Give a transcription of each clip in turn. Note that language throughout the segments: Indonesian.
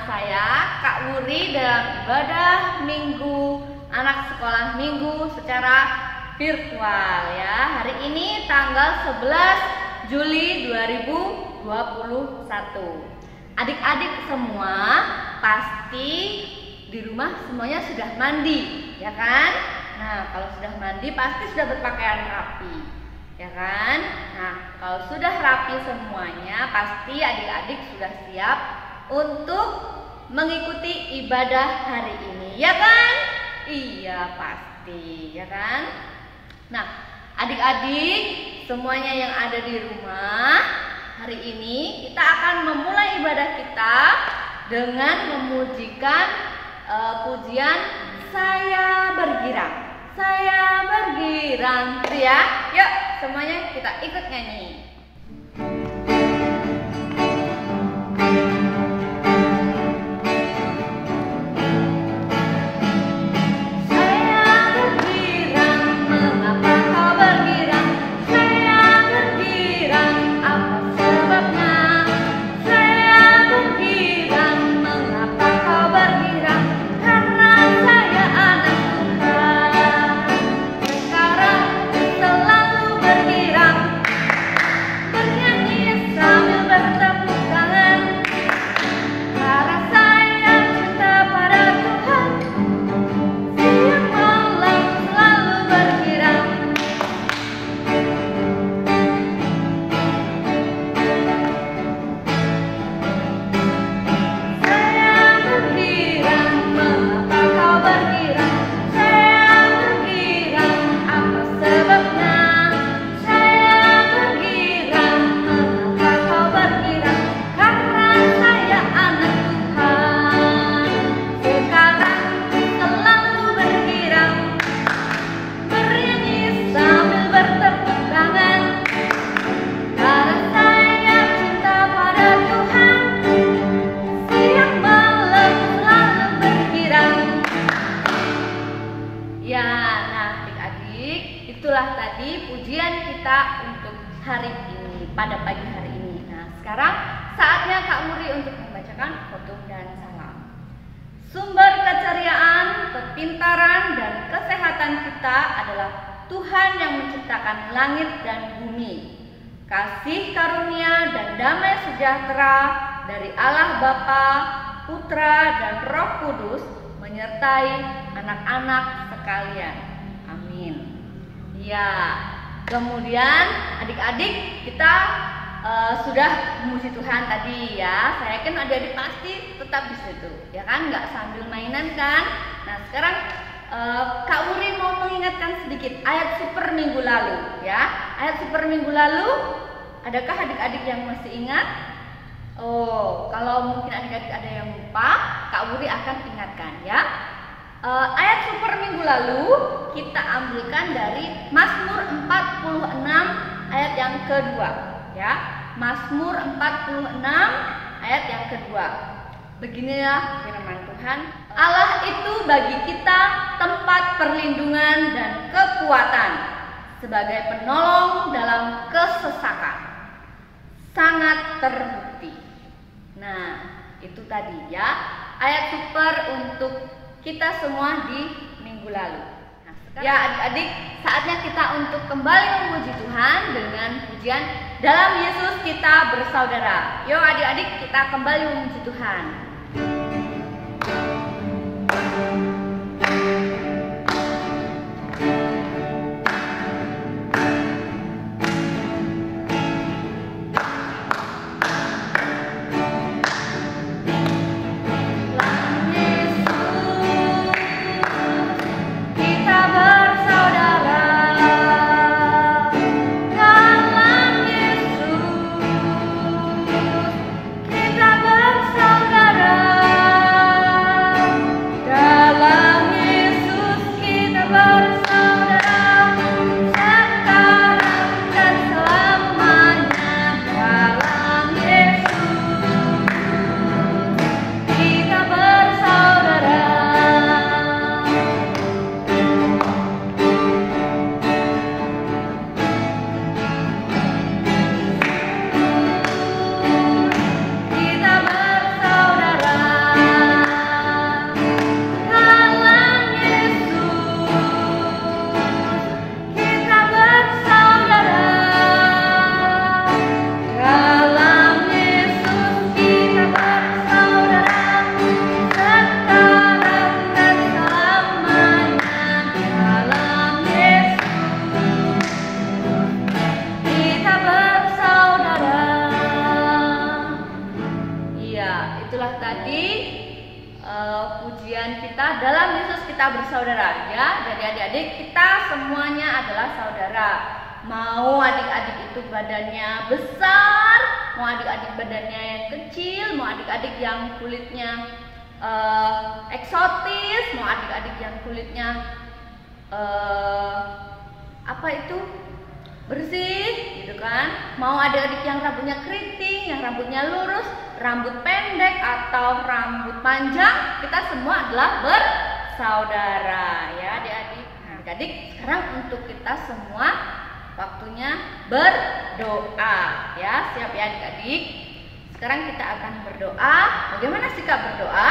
saya Kak Wuri dalam ibadah minggu anak sekolah minggu secara virtual ya. Hari ini tanggal 11 Juli 2021. Adik-adik semua pasti di rumah semuanya sudah mandi, ya kan? Nah, kalau sudah mandi pasti sudah berpakaian rapi, ya kan? Nah, kalau sudah rapi semuanya, pasti adik-adik sudah siap untuk mengikuti ibadah hari ini, ya kan? Iya, pasti, ya kan? Nah, adik-adik semuanya yang ada di rumah, hari ini kita akan memulai ibadah kita dengan memujikan pujian Saya Bergirang. Saya bergirang, gitu ya. Yuk, semuanya kita ikut nyanyi. Itulah tadi pujian kita untuk hari ini, pada pagi hari ini. Nah, sekarang saatnya Kak Wuri untuk membacakan khotbah dan salam. Sumber keceriaan, kepintaran, dan kesehatan kita adalah Tuhan yang menciptakan langit dan bumi. Kasih karunia dan damai sejahtera dari Allah Bapa, Putra, dan Roh Kudus menyertai anak-anak sekalian. Amin. Ya, kemudian adik-adik kita sudah memuji Tuhan tadi ya. Saya yakin adik-adik pasti tetap di situ, ya kan? Nggak sambil mainan kan? Nah, sekarang Kak Wuri mau mengingatkan sedikit ayat super minggu lalu ya. Ayat super minggu lalu, adakah adik-adik yang masih ingat? Oh, kalau mungkin adik-adik ada yang lupa, Kak Wuri akan ingatkan ya. Ayat super minggu lalu kita ambilkan dari Mazmur 46 ayat yang kedua ya. Mazmur 46 ayat yang kedua. Beginilah firman Tuhan, Allah itu bagi kita tempat perlindungan dan kekuatan, sebagai penolong dalam kesesakan, sangat terbukti. Nah, itu tadi ya ayat super untuk kita semua di minggu lalu. Nah, ya adik-adik, saatnya kita untuk kembali memuji Tuhan dengan pujian Dalam Yesus Kita Bersaudara. Yuk adik-adik, kita kembali memuji Tuhan. Saudara tadi pujian kita dalam Yesus kita bersaudara ya. Jadi adik-adik kita semuanya adalah saudara. Mau adik-adik itu badannya besar, mau adik-adik badannya yang kecil, mau adik-adik yang kulitnya eksotis, mau adik-adik yang kulitnya bersih gitu kan, mau adik-adik yang rambutnya keriting, yang rambutnya lurus, rambut pendek atau rambut panjang, kita semua adalah bersaudara ya adik-adik. Nah, adik-adik sekarang untuk kita semua waktunya berdoa ya. Siap ya adik-adik? Sekarang kita akan berdoa. Bagaimana sikap berdoa?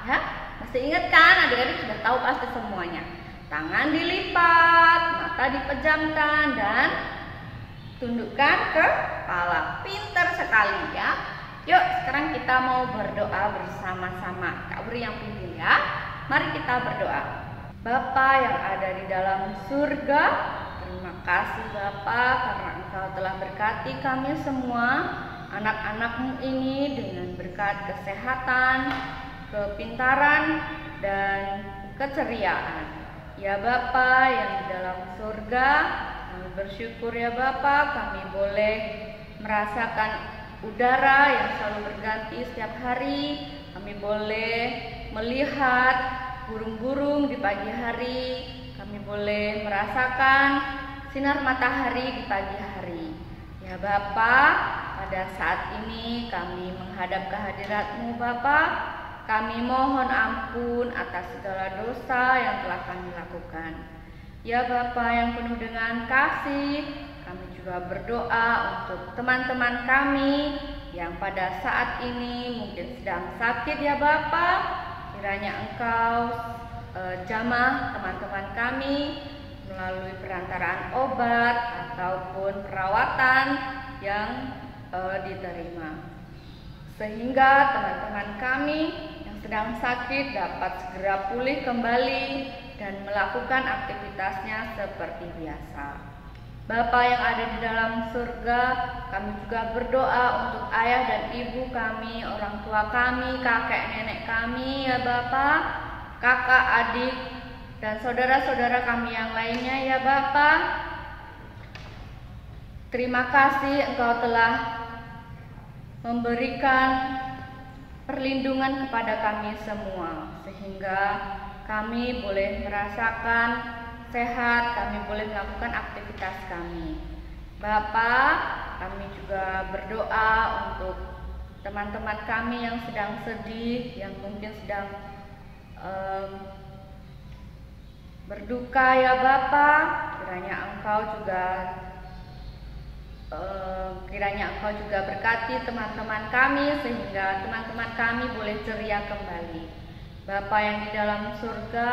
Ya, masih ingat kan? Adik-adik sudah tahu pasti semuanya. Tangan dilipat, mata dipejamkan, dan tundukkan ke kepala. Pintar sekali ya. Yuk sekarang kita mau berdoa bersama-sama. Kak Uri yang pimpin ya. Mari kita berdoa. Bapa yang ada di dalam surga, terima kasih Bapa karena Engkau telah berkati kami semua, anak-anak-Mu ini dengan berkat kesehatan, kepintaran, dan keceriaan. Ya Bapa yang di dalam surga, kami bersyukur ya Bapa, kami boleh merasakan udara yang selalu berganti setiap hari. Kami boleh melihat burung-burung di pagi hari. Kami boleh merasakan sinar matahari di pagi hari. Ya Bapa, pada saat ini kami menghadap kehadirat-Mu Bapa. Kami mohon ampun atas segala dosa yang telah kami lakukan. Ya Bapa yang penuh dengan kasih, kami juga berdoa untuk teman-teman kami yang pada saat ini mungkin sedang sakit ya Bapa. Kiranya Engkau jamah teman-teman kami melalui perantaraan obat ataupun perawatan yang diterima. Sehingga teman-teman kami sedang sakit dapat segera pulih kembali dan melakukan aktivitasnya seperti biasa. Bapa yang ada di dalam surga, kami juga berdoa untuk ayah dan ibu kami, orang tua kami, kakek nenek kami ya Bapa, kakak, adik, dan saudara-saudara kami yang lainnya ya Bapa. Terima kasih Engkau telah memberikan perlindungan kepada kami semua, sehingga kami boleh merasakan sehat, kami boleh melakukan aktivitas kami. Bapa, kami juga berdoa untuk teman-teman kami yang sedang sedih, yang mungkin sedang berduka ya Bapa. Kiranya Engkau juga berkati teman-teman kami sehingga teman-teman kami boleh ceria kembali. Bapa yang di dalam surga,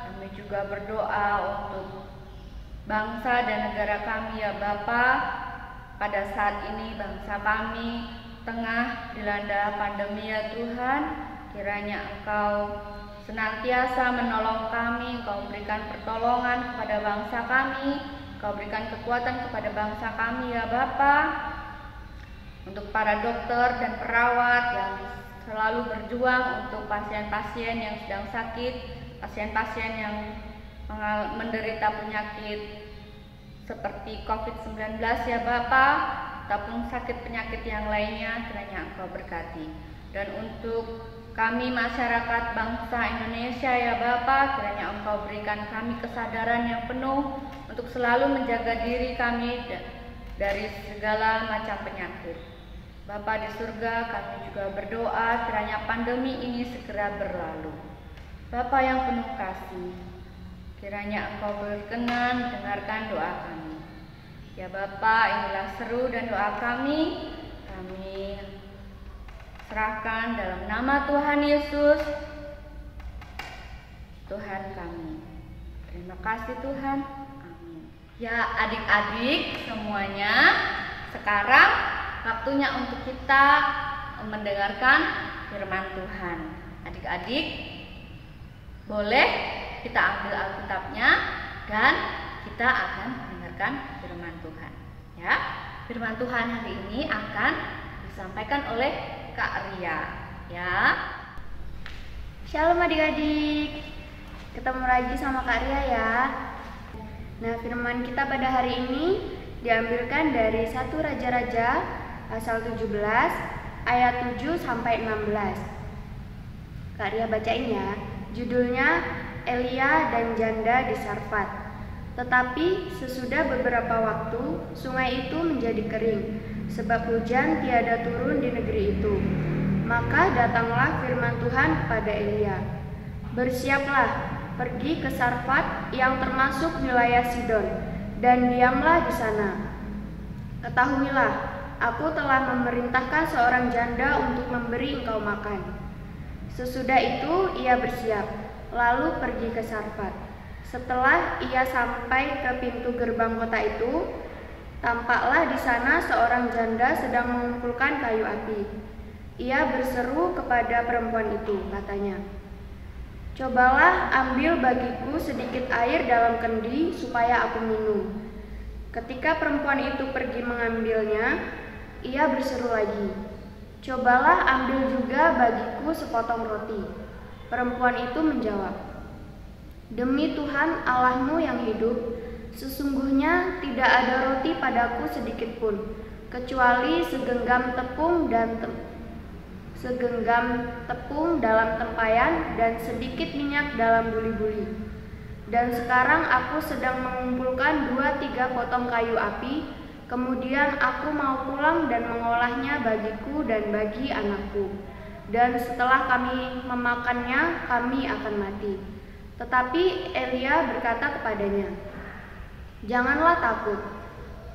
kami juga berdoa untuk bangsa dan negara kami ya Bapa. Pada saat ini bangsa kami tengah dilanda pandemi ya Tuhan. Kiranya Engkau senantiasa menolong kami, Engkau berikan pertolongan kepada bangsa kami, Engkau berikan kekuatan kepada bangsa kami ya Bapa. Untuk para dokter dan perawat yang selalu berjuang untuk pasien-pasien yang sedang sakit, pasien-pasien yang menderita penyakit seperti COVID-19 ya Bapa, ataupun sakit penyakit yang lainnya, kiranya Engkau berkati. Dan untuk kami masyarakat bangsa Indonesia ya Bapa, kiranya Engkau berikan kami kesadaran yang penuh untuk selalu menjaga diri kami dari segala macam penyakit. Bapa di surga, kami juga berdoa kiranya pandemi ini segera berlalu. Bapa yang penuh kasih, kiranya Engkau berkenan dengarkan doa kami. Ya Bapa, inilah seru dan doa kami serahkan dalam nama Tuhan Yesus, Tuhan kami. Terima kasih Tuhan. Amin. Ya adik-adik semuanya, sekarang waktunya untuk kita mendengarkan firman Tuhan. Adik-adik, boleh kita ambil Alkitabnya dan kita akan mendengarkan firman Tuhan. Ya, firman Tuhan hari ini akan disampaikan oleh Kak Ria. ya. Shalom adik-adik, ketemu lagi sama Kak Ria ya. Nah, firman kita pada hari ini diambilkan dari 1 Raja-Raja pasal 17 ayat 7 sampai 16. Kak Ria bacain ya. Judulnya Elia dan Janda di Sarfat. Tetapi sesudah beberapa waktu sungai itu menjadi kering, sebab hujan tiada turun di negeri itu. Maka datanglah firman Tuhan kepada Elia, "Bersiaplah, pergi ke Sarfat yang termasuk wilayah Sidon, dan diamlah di sana. Ketahuilah, aku telah memerintahkan seorang janda untuk memberi engkau makan." Sesudah itu ia bersiap, lalu pergi ke Sarfat. Setelah ia sampai ke pintu gerbang kota itu, tampaklah di sana seorang janda sedang mengumpulkan kayu api. Ia berseru kepada perempuan itu, katanya, "Cobalah ambil bagiku sedikit air dalam kendi supaya aku minum." Ketika perempuan itu pergi mengambilnya, ia berseru lagi, "Cobalah ambil juga bagiku sepotong roti." Perempuan itu menjawab, "Demi Tuhan Allahmu yang hidup, sesungguhnya tidak ada roti padaku sedikit pun, kecuali segenggam tepung dalam tempayan dan sedikit minyak dalam buli-buli. Dan sekarang aku sedang mengumpulkan 2-3 potong kayu api, kemudian aku mau pulang dan mengolahnya bagiku dan bagi anakku. Dan setelah kami memakannya, kami akan mati." Tetapi Elia berkata kepadanya, "Janganlah takut,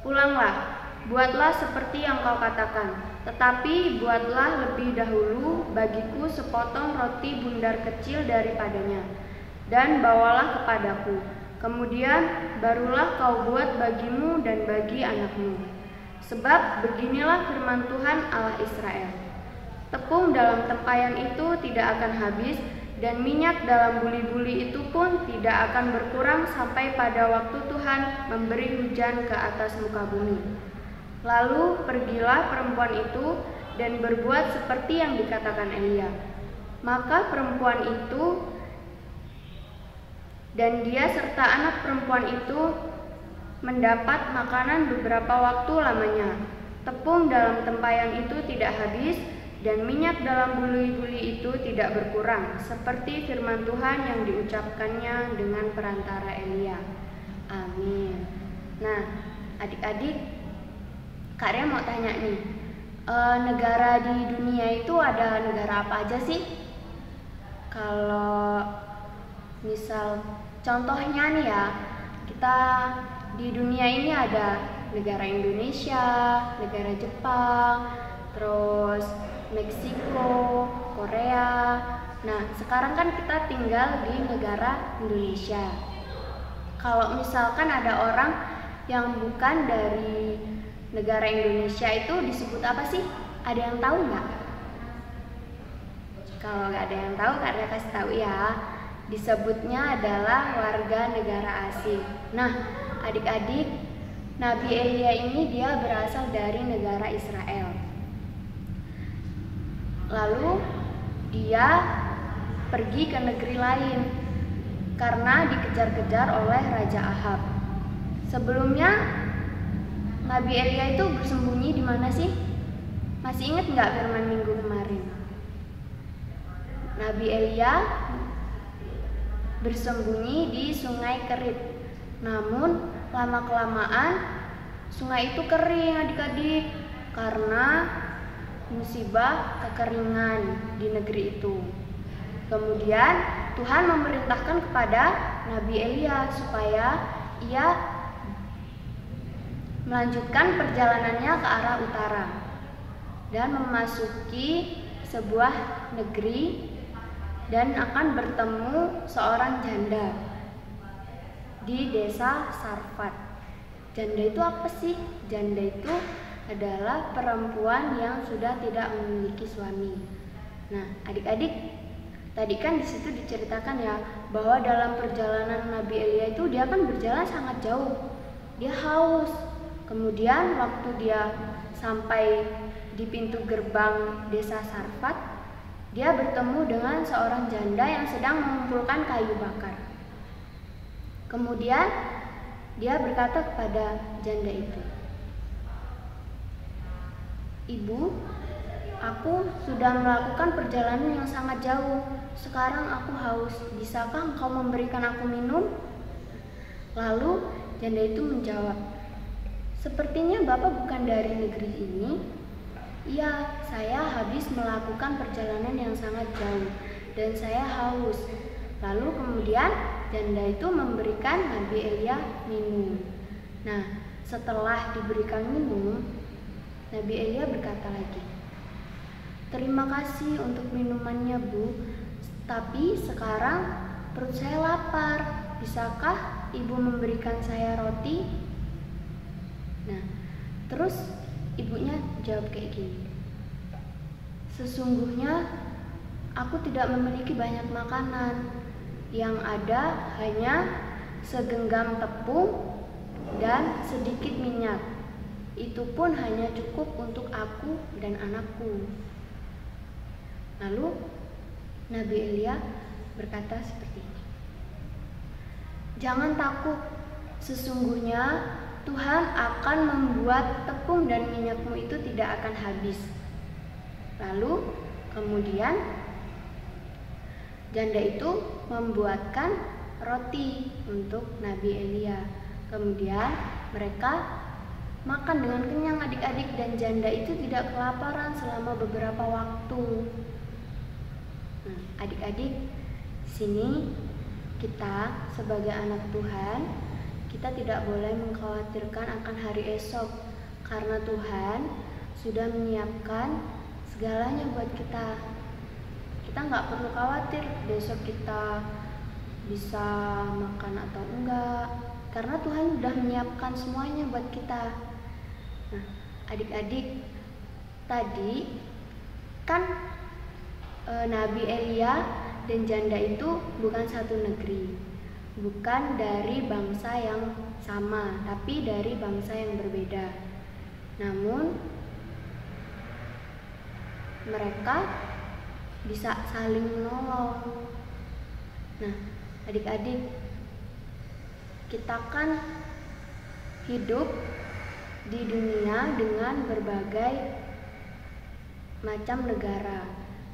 pulanglah, buatlah seperti yang kau katakan, tetapi buatlah lebih dahulu bagiku sepotong roti bundar kecil daripadanya, dan bawalah kepadaku. Kemudian barulah kau buat bagimu dan bagi anakmu. Sebab beginilah firman Tuhan Allah Israel, tepung dalam tempayan itu tidak akan habis, dan minyak dalam buli-buli itu pun tidak akan berkurang sampai pada waktu Tuhan memberi hujan ke atas muka bumi." Lalu pergilah perempuan itu dan berbuat seperti yang dikatakan Elia. Maka perempuan itu dan dia serta anak perempuan itu mendapat makanan beberapa waktu lamanya. Tepung dalam tempayan itu tidak habis, dan minyak dalam buli-buli itu tidak berkurang, seperti firman Tuhan yang diucapkannya dengan perantara Elia. Amin. Nah, adik-adik, Kak Ria mau tanya nih, negara di dunia itu ada negara apa aja sih? Kalau misal contohnya nih ya, kita di dunia ini ada negara Indonesia, negara Jepang, terus Meksiko, Korea. Nah, sekarang kan kita tinggal di negara Indonesia. Kalau misalkan ada orang yang bukan dari negara Indonesia itu disebut apa sih? Ada yang tahu nggak? Kalau nggak ada yang tahu, Kak Ria kasih tahu ya. Disebutnya adalah warga negara asing. Nah, adik-adik, Nabi Elia ini dia berasal dari negara Israel. Lalu dia pergi ke negeri lain karena dikejar-kejar oleh Raja Ahab. Sebelumnya Nabi Elia itu bersembunyi di mana sih? Masih ingat nggak firman minggu kemarin? Nabi Elia bersembunyi di sungai Kerit. Namun lama-kelamaan sungai itu kering adik-adik karena musibah kekeringan di negeri itu. Kemudian Tuhan memerintahkan kepada Nabi Elia supaya ia melanjutkan perjalanannya ke arah utara dan memasuki sebuah negeri dan akan bertemu seorang janda di desa Sarfat. Janda itu apa sih? Janda itu adalah perempuan yang sudah tidak memiliki suami. Nah, adik-adik, tadi kan di situ diceritakan ya bahwa dalam perjalanan Nabi Elia itu dia kan berjalan sangat jauh. Dia haus. Kemudian waktu dia sampai di pintu gerbang desa Sarfat, dia bertemu dengan seorang janda yang sedang mengumpulkan kayu bakar. Kemudian dia berkata kepada janda itu, "Ibu, aku sudah melakukan perjalanan yang sangat jauh. Sekarang aku haus. Bisakah engkau memberikan aku minum?" Lalu janda itu menjawab, "Sepertinya Bapak bukan dari negeri ini." "Iya, saya habis melakukan perjalanan yang sangat jauh dan saya haus." Lalu kemudian janda itu memberikan Nabi Elia minum. Nah, setelah diberikan minum, Nabi Elia berkata lagi, "Terima kasih untuk minumannya, Bu. Tapi sekarang perut saya lapar. Bisakah Ibu memberikan saya roti?" Nah, terus ibunya jawab kayak gini, "Sesungguhnya aku tidak memiliki banyak makanan. Yang ada hanya segenggam tepung dan sedikit minyak. Itu pun hanya cukup untuk aku dan anakku." Lalu Nabi Elia berkata seperti ini, "Jangan takut, sesungguhnya Tuhan akan membuat tepung dan minyakmu itu tidak akan habis." Lalu kemudian janda itu membuatkan roti untuk Nabi Elia. Kemudian mereka makan dengan kenyang adik-adik, dan janda itu tidak kelaparan selama beberapa waktu. Nah, adik-adik, sini kita sebagai anak Tuhan, kita tidak boleh mengkhawatirkan akan hari esok, karena Tuhan sudah menyiapkan segalanya buat kita. Kita nggak perlu khawatir besok kita bisa makan atau enggak, karena Tuhan sudah menyiapkan semuanya buat kita. Nah, adik-adik, tadi kan Nabi Elia dan janda itu bukan satu negeri, bukan dari bangsa yang sama, tapi dari bangsa yang berbeda. Namun mereka bisa saling menolong. Nah, adik-adik, kita kan hidup di dunia dengan berbagai macam negara.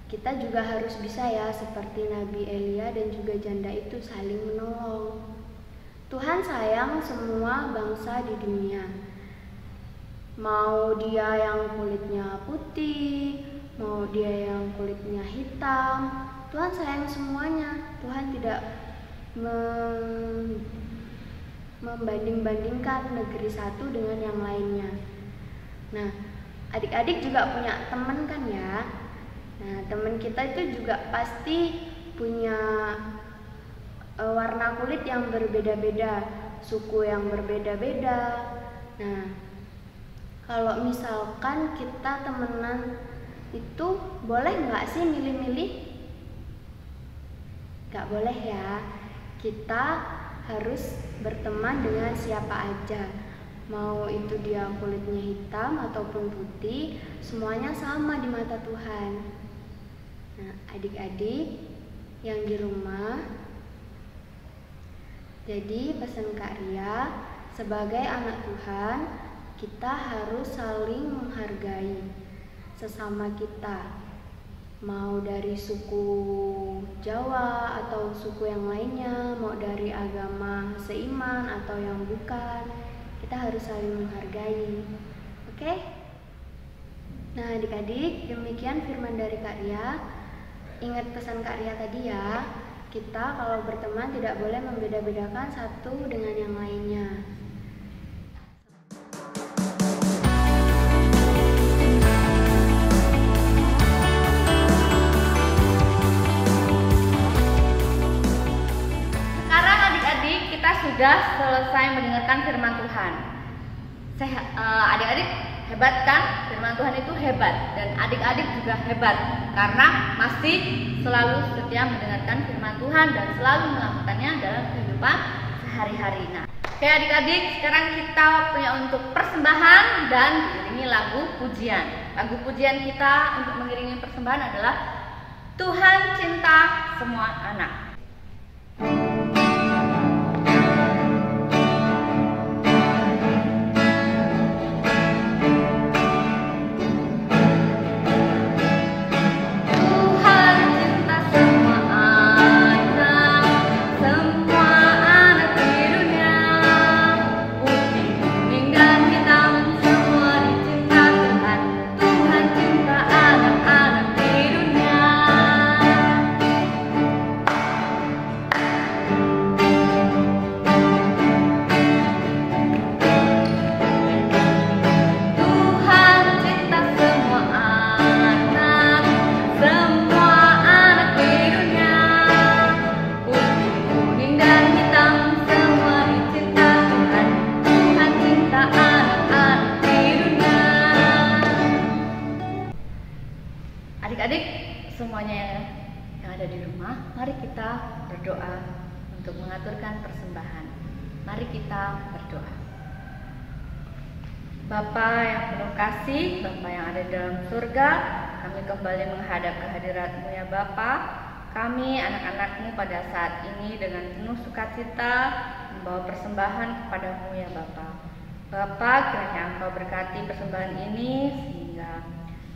Kita juga harus bisa ya, seperti Nabi Elia dan juga janda itu, saling menolong. Tuhan sayang semua bangsa di dunia. Mau dia yang kulitnya putih, mau dia yang kulitnya hitam, Tuhan sayang semuanya. Tuhan tidak membanding-bandingkan negeri satu dengan yang lainnya. Nah, adik-adik juga punya teman kan ya. Nah, teman kita itu juga pasti punya warna kulit yang berbeda-beda, suku yang berbeda-beda. Nah, kalau misalkan kita temenan itu boleh nggak sih milih-milih? Nggak boleh ya. Kita harus berteman dengan siapa aja. Mau itu dia kulitnya hitam ataupun putih, semuanya sama di mata Tuhan. Nah, adik-adik yang di rumah, jadi pesan Kak Ria, sebagai anak Tuhan, kita harus saling menghargai sesama kita. Mau dari suku Jawa atau suku yang lainnya, mau dari agama seiman atau yang bukan, kita harus saling menghargai. Oke? Nah, adik-adik, demikian firman dari Kak Ria. Ingat pesan Kak Ria tadi ya, kita kalau berteman tidak boleh membeda-bedakan satu dengan yang lainnya. Sekarang adik-adik, kita sudah selesai mendengarkan firman Tuhan. Adik-adik hebat kan? Firman Tuhan itu hebat, dan adik-adik juga hebat karena masih selalu setia mendengarkan firman Tuhan dan selalu melakukannya dalam kehidupan sehari-hari. Nah, oke adik-adik, sekarang kita waktunya untuk persembahan dan diiringi lagu pujian. Lagu pujian kita untuk mengiringi persembahan adalah Tuhan cinta semua anak. Adik-adik semuanya yang ada di rumah, mari kita berdoa untuk mengaturkan persembahan. Mari kita berdoa. Bapa yang penuh kasih, Bapa yang ada di dalam surga, kami kembali menghadap kehadirat-Mu ya Bapa. Kami anak-anak-Mu pada saat ini dengan penuh sukacita membawa persembahan kepada-Mu ya Bapa. Bapa, kiranya Engkau berkati persembahan ini sehingga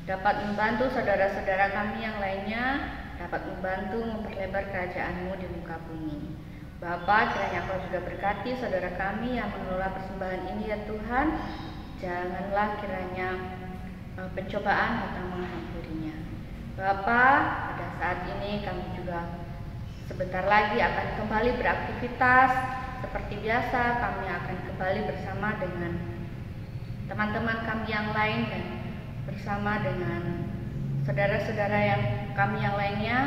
dapat membantu saudara-saudara kami yang lainnya, dapat membantu memperlebar kerajaan-Mu di muka bumi. Bapa, kiranya Engkau juga berkati saudara kami yang mengelola persembahan ini ya Tuhan. Janganlah kiranya pencobaan datang menghampirinya. Bapa, pada saat ini kami juga sebentar lagi akan kembali beraktivitas seperti biasa. Kami akan kembali bersama dengan teman-teman kami yang lain dan bersama dengan saudara-saudara yang kami yang lainnya.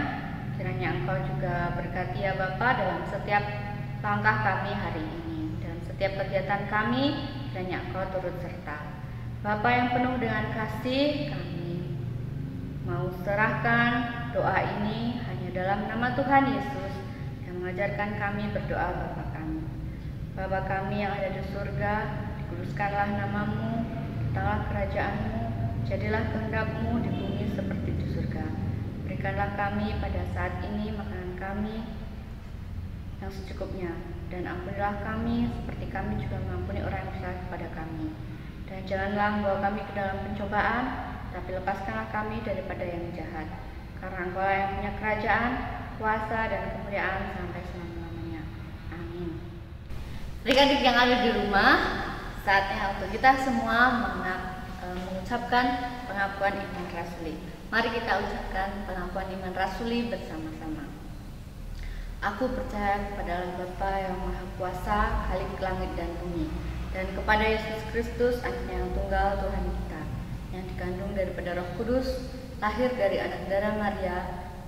Kiranya Engkau juga berkati ya Bapa dalam setiap langkah kami hari ini dan setiap kegiatan kami. Kiranya Engkau turut serta. Bapa yang penuh dengan kasih, kami mau serahkan doa ini hanya dalam nama Tuhan Yesus yang mengajarkan kami berdoa Bapa kami. Bapa kami yang ada di surga, dikuduskanlah nama-Mu, datanglah kerajaan-Mu, jadilah kehendak-Mu di bumi seperti di surga. Berikanlah kami pada saat ini makanan kami yang secukupnya, dan ampunilah kami seperti kami juga mengampuni orang yang bersalah kepada kami. Dan janganlah membawa kami ke dalam pencobaan, tapi lepaskanlah kami daripada yang jahat. Karena Engkau yang punya kerajaan, kuasa, dan kemuliaan sampai selama-lamanya. Amin. Adik-adik yang ada di rumah, saatnya untuk kita semua mengucapkan pengakuan iman rasuli. Mari kita ucapkan pengakuan iman rasuli bersama-sama. Aku percaya kepada Allah Bapa yang Maha Kuasa, Khalik langit dan bumi, dan kepada Yesus Kristus, Anaknya yang tunggal Tuhan kita, yang dikandung daripada Roh Kudus, lahir dari anak darah Maria,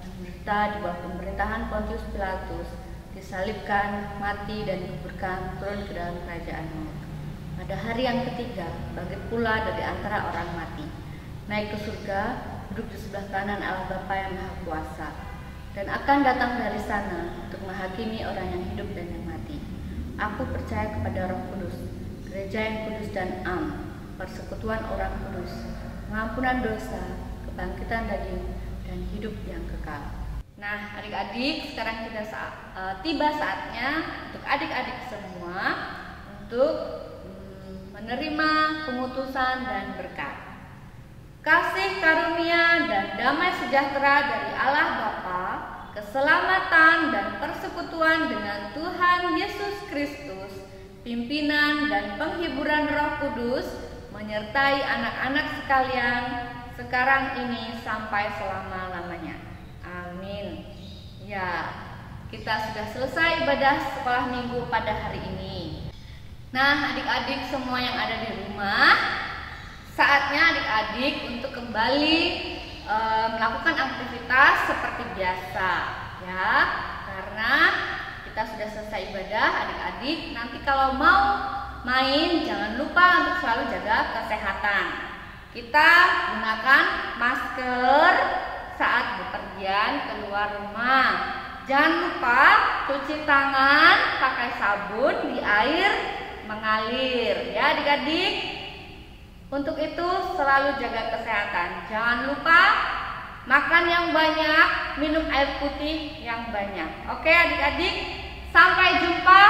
yang menderita di bawah pemerintahan Pontius Pilatus, disalibkan, mati dan dikuburkan, turun ke dalam kerajaan maut. Pada hari yang ketiga, bangkit pula dari antara orang mati, naik ke surga, duduk di sebelah kanan Allah Bapa yang Maha Kuasa, dan akan datang dari sana untuk menghakimi orang yang hidup dan yang mati. Aku percaya kepada Roh Kudus, gereja yang kudus dan am, persekutuan orang kudus, pengampunan dosa, kebangkitan daging, dan hidup yang kekal. Nah, adik-adik, sekarang kita tiba saatnya untuk adik-adik semua untuk menerima pengutusan dan berkat. Kasih karunia dan damai sejahtera dari Allah Bapa, keselamatan dan persekutuan dengan Tuhan Yesus Kristus, pimpinan dan penghiburan Roh Kudus menyertai anak-anak sekalian sekarang ini sampai selama-lamanya. Amin. Ya, kita sudah selesai ibadah sekolah minggu pada hari ini. Nah, adik-adik semua yang ada di rumah, saatnya adik-adik untuk kembali melakukan aktivitas seperti biasa, ya. Karena kita sudah selesai ibadah, adik-adik. Nanti kalau mau main, jangan lupa untuk selalu jaga kesehatan. Kita gunakan masker saat bepergian keluar rumah. Jangan lupa cuci tangan pakai sabun di air mengalir, ya adik-adik. Untuk itu selalu jaga kesehatan. Jangan lupa makan yang banyak, minum air putih yang banyak. Oke adik-adik, sampai jumpa,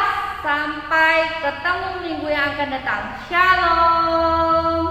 sampai ketemu minggu yang akan datang. Shalom.